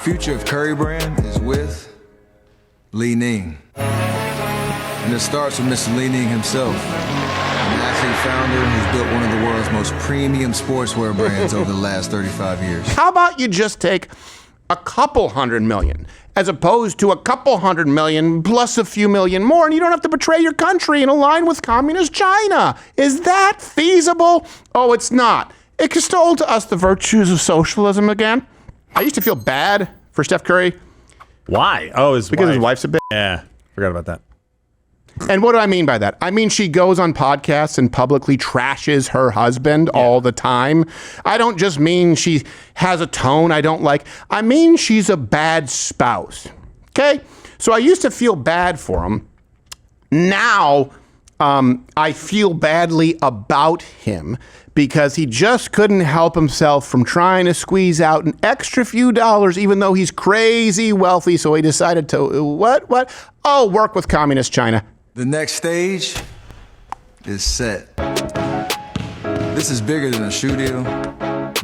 future of Curry Brand is with Li-Ning. And it starts with Mr. Li-Ning himself, an athlete founder who's built one of the world's most premium sportswear brands over the last 35 years. How about you just take a couple $100 million as opposed to a couple $100 million plus a few million more, and you don't have to betray your country and align with communist China? Is that feasible? Oh, it's not. Extol to us the virtues of socialism again. I used to feel bad for Steph Curry. Why? Oh, his because wife. his wife's a bitch. Yeah, forgot about that. And what do I mean by that? I mean, she goes on podcasts and publicly trashes her husband all the time. I don't just mean she has a tone I don't like. I mean, she's a bad spouse. Okay? So I used to feel bad for him. Now, I feel badly about him because he just couldn't help himself from trying to squeeze out an extra few dollars, even though he's crazy wealthy. So he decided to, what? Oh, work with communist China. The next stage is set. This is bigger than a shoe deal,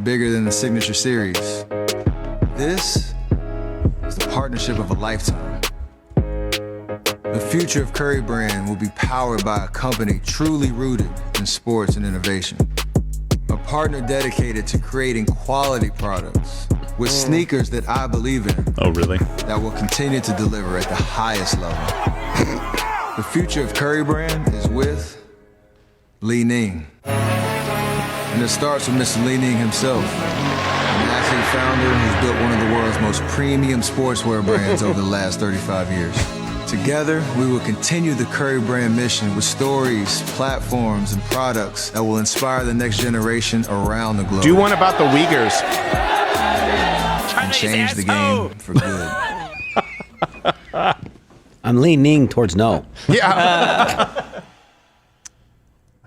bigger than the signature series. This is the partnership of a lifetime. The future of Curry Brand will be powered by a company truly rooted in sports and innovation. A partner dedicated to creating quality products with sneakers that I believe in. Oh, really? That will continue to deliver at the highest level. The future of Curry Brand is with Li-Ning. And it starts with Mr. Li-Ning himself, an athlete founder who's built one of the world's most premium sportswear brands over the last 35 years. Together, we will continue the Curry Brand mission with stories, platforms, and products that will inspire the next generation around the globe. Do one about the Uyghurs. And change the game for good. I'm leaning towards no. Yeah.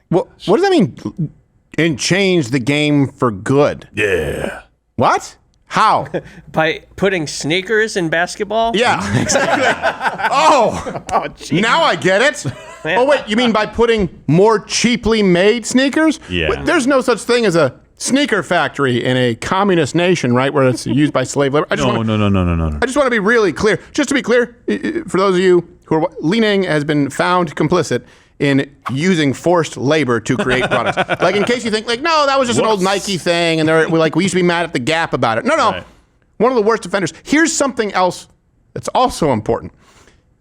What does that mean? And change the game for good? Yeah. What? How? By putting sneakers in basketball? Yeah, exactly. Now I get it. Oh, wait, you mean by putting more cheaply made sneakers? Yeah. Wait, there's no such thing as a sneaker factory in a communist nation, right, where it's used by slave labor. No. I just want to be really clear. Just to be clear, for those of you who are, Li-Ning has been found complicit in using forced labor to create products. Like, in case you think, like, no, that was just an old Nike thing, and we used to be mad at the Gap about it. No. Right. One of the worst offenders. Here's something else that's also important.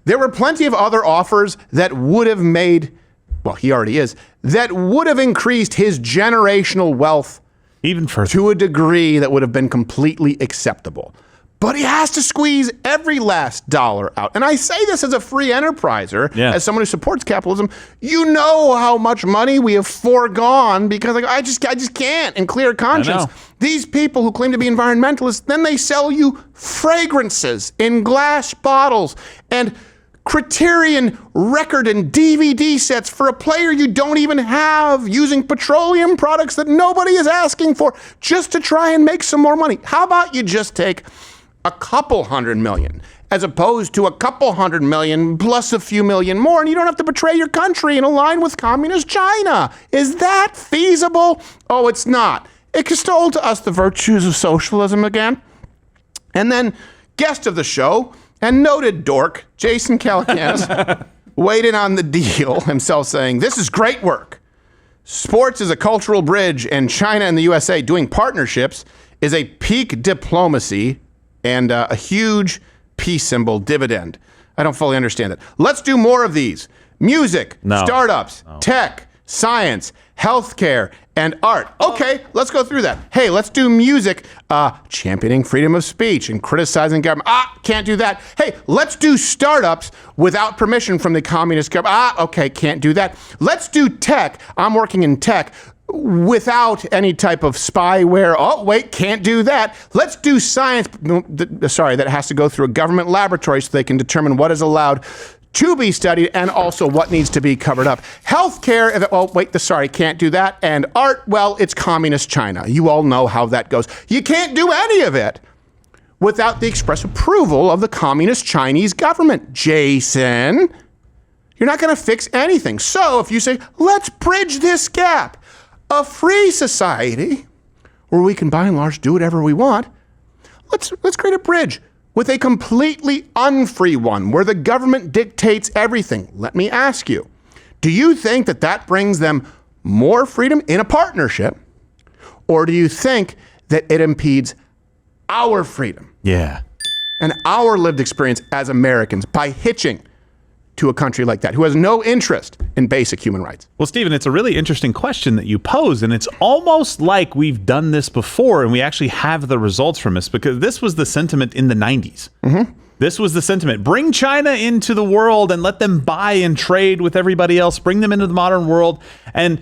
There were plenty of other offers that would have made, well, he already is, that would have increased his generational wealth even further to a degree that would have been completely acceptable. But he has to squeeze every last dollar out. And I say this as a free enterpriser, as someone who supports capitalism. You know how much money we have foregone because I just can't in clear conscience. These people who claim to be environmentalists, then they sell you fragrances in glass bottles and Criterion record and DVD sets for a player you don't even have, using petroleum products that nobody is asking for just to try and make some more money. How about you just take a couple $100 million as opposed to a couple $100 million plus a few million more, and you don't have to betray your country and align with communist China? Is that feasible? Oh, it's not. Extol to us the virtues of socialism again. And then guest of the show and noted dork, Jason Calacanis, weighed in on the deal himself, saying, "This is great work. Sports is a cultural bridge, and China and the USA doing partnerships is a peak diplomacy and a huge peace symbol dividend." I don't fully understand it. Let's do more of these. Music, startups, tech, science, healthcare, and art. Okay, let's go through that. Hey, let's do music, championing freedom of speech and criticizing government. Can't do that. Hey, let's do startups without permission from the communist government. Okay, can't do that. Let's do tech. I'm working in tech without any type of spyware. Oh, wait, can't do that. Let's do science. Sorry, that has to go through a government laboratory so they can determine what is allowed to be studied and also what needs to be covered up. Healthcare, can't do that. And art, well, it's communist China. You all know how that goes. You can't do any of it without the express approval of the communist Chinese government. Jason, you're not going to fix anything. So if you say, let's bridge this gap, a free society where we can by and large do whatever we want, let's create a bridge with a completely unfree one where the government dictates everything. Let me ask you, do you think that brings them more freedom in a partnership, or do you think that it impedes our freedom? Yeah. And our lived experience as Americans by hitching to a country like that who has no interest in basic human rights? Well, Stephen, it's a really interesting question that you pose, and it's almost like we've done this before and we actually have the results from this, because this was the sentiment in the 90s. Mm-hmm. This was the sentiment. Bring China into the world and let them buy and trade with everybody else. Bring them into the modern world, and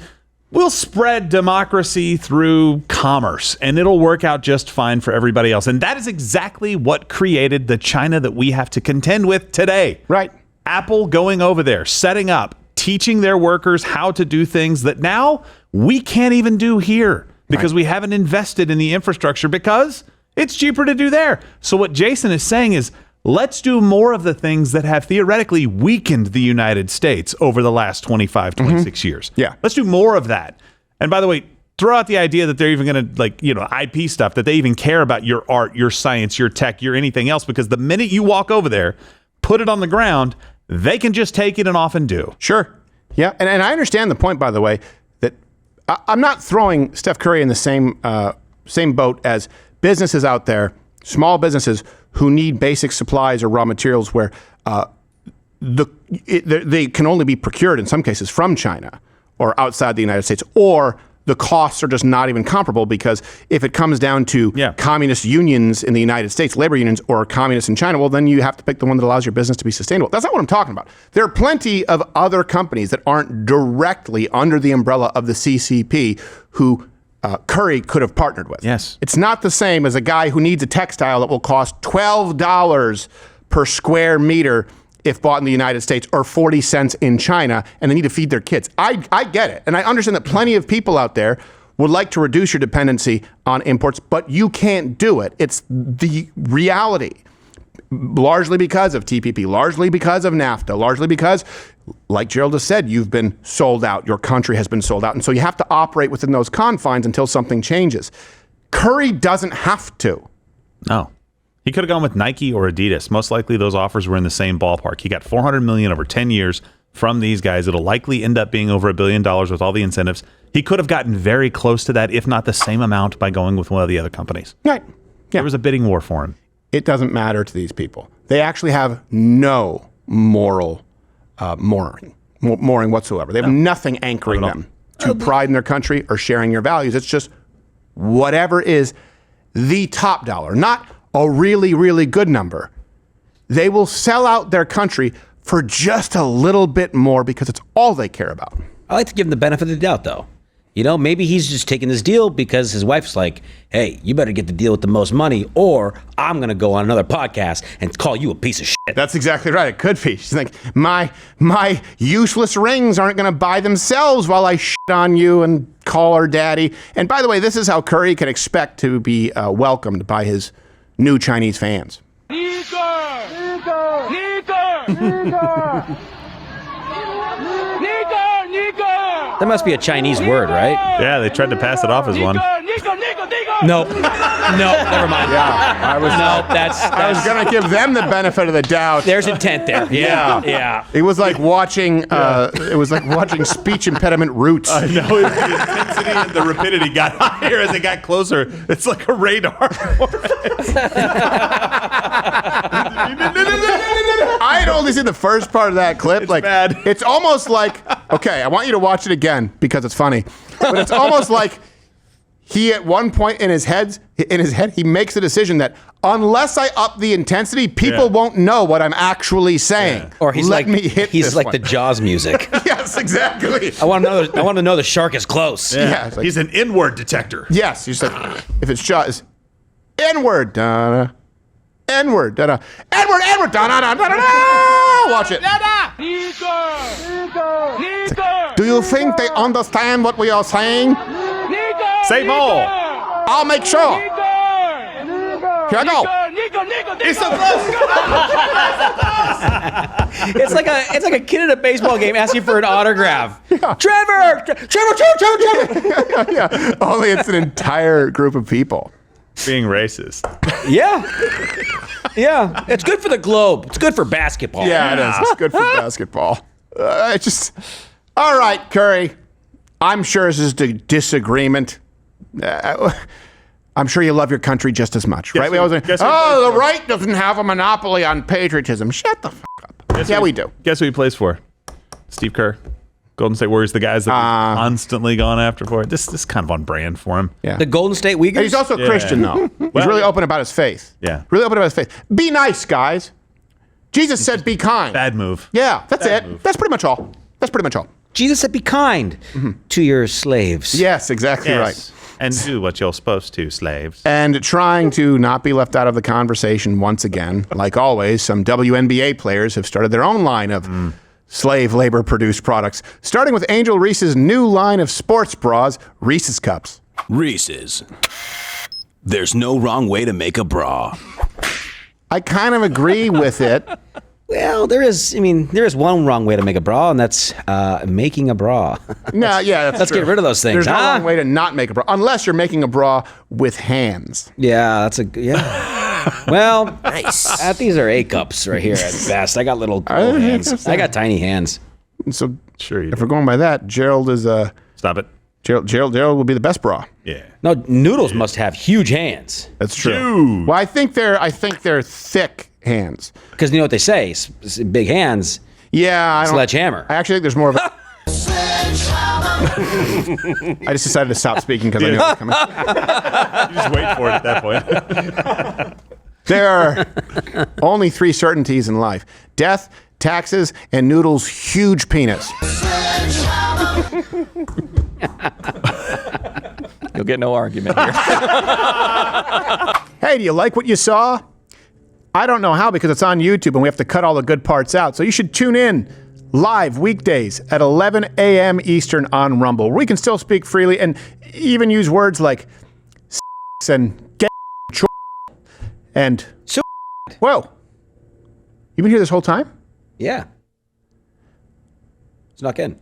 we'll spread democracy through commerce, and it'll work out just fine for everybody else. And that is exactly what created the China that we have to contend with today. Right. Apple going over there, setting up, teaching their workers how to do things that now we can't even do here because we haven't invested in the infrastructure because it's cheaper to do there. So what Jason is saying is, let's do more of the things that have theoretically weakened the United States over the last 25, 26 years. Yeah. Let's do more of that. And by the way, throw out the idea that they're even going to, IP stuff, that they even care about your art, your science, your tech, your anything else, because the minute you walk over there, put it on the ground, they can just take it and off and do. Sure. Yeah. And I understand the point, by the way, that I'm not throwing Steph Curry in the same boat as businesses out there, small businesses who need basic supplies or raw materials where they can only be procured in some cases from China or outside the United States, or the costs are just not even comparable, because if it comes down to communist unions in the United States, labor unions, or communists in China, well, then you have to pick the one that allows your business to be sustainable. That's not what I'm talking about. There are plenty of other companies that aren't directly under the umbrella of the CCP who Curry could have partnered with. Yes. It's not the same as a guy who needs a textile that will cost $12 per square meter if bought in the United States, or 40 cents in China, and they need to feed their kids. I get it. And I understand that plenty of people out there would like to reduce your dependency on imports, but you can't do it. It's the reality. Largely because of TPP, largely because of NAFTA, largely because, like Gerald has said, you've been sold out. Your country has been sold out. And so you have to operate within those confines until something changes. Curry doesn't have to. No. He could have gone with Nike or Adidas. Most likely those offers were in the same ballpark. He got $400 million over 10 years from these guys. It'll likely end up being over $1 billion with all the incentives. He could have gotten very close to that, if not the same amount, by going with one of the other companies. Right. Yeah. There was a bidding war for him. It doesn't matter to these people. They actually have no moral mooring whatsoever. They have nothing anchoring them to pride in their country or sharing your values. It's just whatever is the top dollar, not a really, really good number. They will sell out their country for just a little bit more because it's all they care about. I like to give him the benefit of the doubt, though. You know, maybe he's just taking this deal because his wife's like, hey, you better get the deal with the most money, or I'm going to go on another podcast and call you a piece of shit. That's exactly right. It could be. She's like, my useless rings aren't going to buy themselves while I shit on you and call her daddy. And by the way, this is how Curry can expect to be welcomed by his new Chinese fans. That must be a Chinese word, right? Yeah, they tried to pass it off as one. Nope. No, never mind. Yeah, I was going to give them the benefit of the doubt. There's intent there. Yeah. It was like watching speech impediment roots. I know, the intensity and the rapidity got higher as it got closer. It's like a radar. I had only seen the first part of that clip. It's bad. It's almost like, okay, I want you to watch it again because it's funny. But it's almost like he, at one point in his head, he makes a decision that unless I up the intensity, people won't know what I'm actually saying. Yeah. Or he's like the Jaws music. Yes, exactly. I want to know the shark is close. Yeah, like, he's an N-word detector. Yes, he's like, if it's Jaws, N-word, da-da, N-word, da-da, N-word, N-word, da-da, da-da, watch it. Do you think they understand what we are saying? Say more. I'll make sure. Here I go. It's like a kid at a baseball game asking for an autograph. Yeah. Trevor. Yeah. Only it's an entire group of people. being racist. Yeah. Yeah. It's good for the globe. It's good for basketball. Yeah, it is. It's good for basketball. All right, Curry. I'm sure this is a disagreement. I'm sure you love your country just as much, right? We always say, the right doesn't have a monopoly on patriotism. Shut the fuck up. We do. Guess who he plays for? Steve Kerr. Golden State Warriors, the guys that we've constantly gone after for it. This is kind of on brand for him. Yeah. The Golden State Uyghurs? And he's also a Christian, though. He's really open about his faith. Yeah. Really open about his faith. Be nice, guys. Jesus said be kind. Bad move. Yeah, that's Bad it. move. That's pretty much all. That's pretty much all. Jesus said be kind to your slaves. Yes, exactly right. Yes. And do what you're supposed to, slaves. And trying to not be left out of the conversation once again, like always, some WNBA players have started their own line of slave labor produced products, starting with Angel Reese's new line of sports bras, Reese's Cups. Reese's. There's no wrong way to make a bra. I kind of agree with it. Well, there is one wrong way to make a bra, and that's making a bra. No, yeah, that's Let's true. get rid of those things. There's no wrong way to not make a bra, unless you're making a bra with hands. Yeah, Well, nice. These are A cups right here at best. I got little hands. I got tiny hands. So Sure you if do. we're going by that, Gerald is Stop it. Gerald will be the best bra. Yeah. No, noodles must have huge hands. That's true. Dude. Well, I think they're thick hands. Because you know what they say, big hands, Yeah, I don't. sledgehammer. I actually think there's more of a. I just decided to stop speaking because I knew it was coming. You just wait for it at that point. There are only 3 certainties in life: death, taxes, and Noodle's huge penis. You'll get no argument here. Hey, do you like what you saw? I don't know how because it's on YouTube and we have to cut all the good parts out. So you should tune in live weekdays at 11 a.m. Eastern on Rumble, where we can still speak freely and even use words like and get and So- whoa. You've been here this whole time? Yeah. It's not in.